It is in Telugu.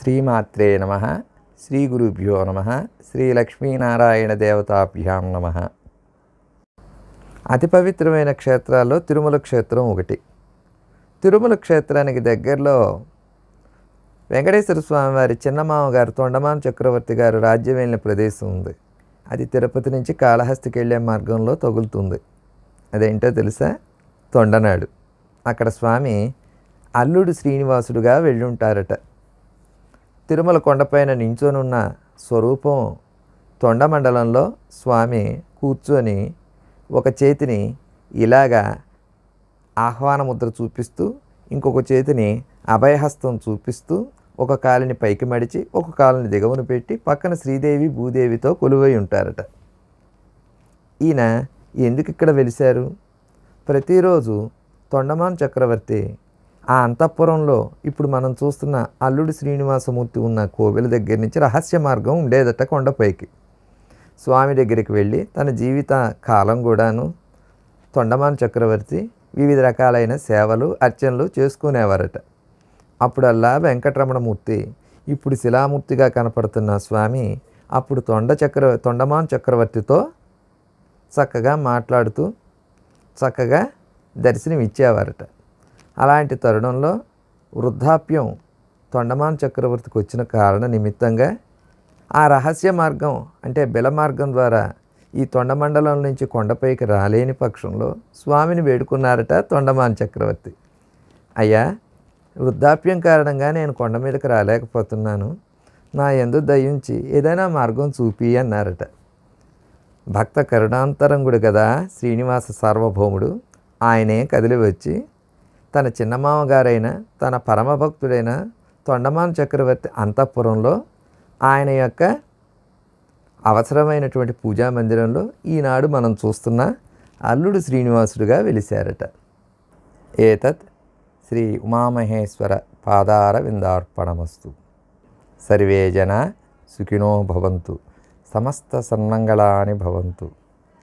శ్రీమాత్రే నమః. శ్రీ గురుభ్యో నమః. శ్రీ లక్ష్మీనారాయణ దేవతాభ్యాం నమః. అతి పవిత్రమైన క్షేత్రాల్లో తిరుమల క్షేత్రం ఒకటి. తిరుమల క్షేత్రానికి దగ్గరలో వెంకటేశ్వర స్వామి వారి చిన్నమామగారు తొండమాన చక్రవర్తి గారు రాజ్యం వెళ్ళిన ప్రదేశం ఉంది. అది తిరుపతి నుంచి కాళహస్తికి వెళ్ళే మార్గంలో తగులుతుంది. అదేంటో తెలుసా? తొండనాడు. అక్కడ స్వామి అల్లుడు శ్రీనివాసుడుగా వెళ్ళుంటారట. తిరుమల కొండపైన నించొనున్న స్వరూపం తొండమండలంలో స్వామి కూర్చొని ఒక చేతిని ఇలాగా ఆహ్వాన ముద్ర చూపిస్తూ, ఇంకొక చేతిని అభయహస్తం చూపిస్తూ, ఒక కాలిని పైకి మడిచి ఒక కాలిని దిగువన పెట్టి పక్కన శ్రీదేవి భూదేవితో కొలువై ఉంటారట. ఈయన ఎందుకు ఇక్కడ వెలిశారు? ప్రతిరోజు తొండమాన చక్రవర్తి ఆ అంతఃపురంలో ఇప్పుడు మనం చూస్తున్న అల్లుడు శ్రీనివాసమూర్తి ఉన్న కోవెల దగ్గర నుంచి రహస్య మార్గం ఉండేదట కొండపైకి. స్వామి దగ్గరికి వెళ్ళి తన జీవిత కాలం కూడాను తొండమాన చక్రవర్తి వివిధ రకాలైన సేవలు అర్చనలు చేసుకునేవారట. అప్పుడల్లా వెంకటరమణమూర్తి, ఇప్పుడు శిలామూర్తిగా కనపడుతున్న స్వామి అప్పుడు తొండమాన చక్రవర్తితో చక్కగా మాట్లాడుతూ చక్కగా దర్శనం ఇచ్చేవారట. అలాంటి తరుణంలో వృద్ధాప్యం తొండమాన చక్రవర్తికి వచ్చిన కారణ నిమిత్తంగా ఆ రహస్య మార్గం అంటే బిల మార్గం ద్వారా ఈ తొండమండలం నుంచి కొండపైకి రాలేని పక్షంలో స్వామిని వేడుకున్నారట తొండమాన చక్రవర్తి. అయ్యా, వృద్ధాప్యం కారణంగా నేను కొండ మీదకి రాలేకపోతున్నాను, నా యందు దయించి ఏదైనా మార్గం చూపి అన్నారట. భక్త కరుణాంతరంగుడు కదా శ్రీనివాస సార్వభౌముడు. ఆయనే కదిలి వచ్చి తన చిన్నమామగారైన తన పరమభక్తుడైన తొండమాన చక్రవర్తి అంతఃపురంలో ఆయన యొక్క అవసరమైనటువంటి పూజా మందిరంలో ఈనాడు మనం చూస్తున్న అల్లుడు శ్రీనివాసుడుగా వెలిశారట. ఏతత్ శ్రీ ఉమామహేశ్వర పాదార విందార్పణమస్తు. సర్వే జనా సుఖినో భవంతు. సమస్త సన్మంగళాని భవంతు.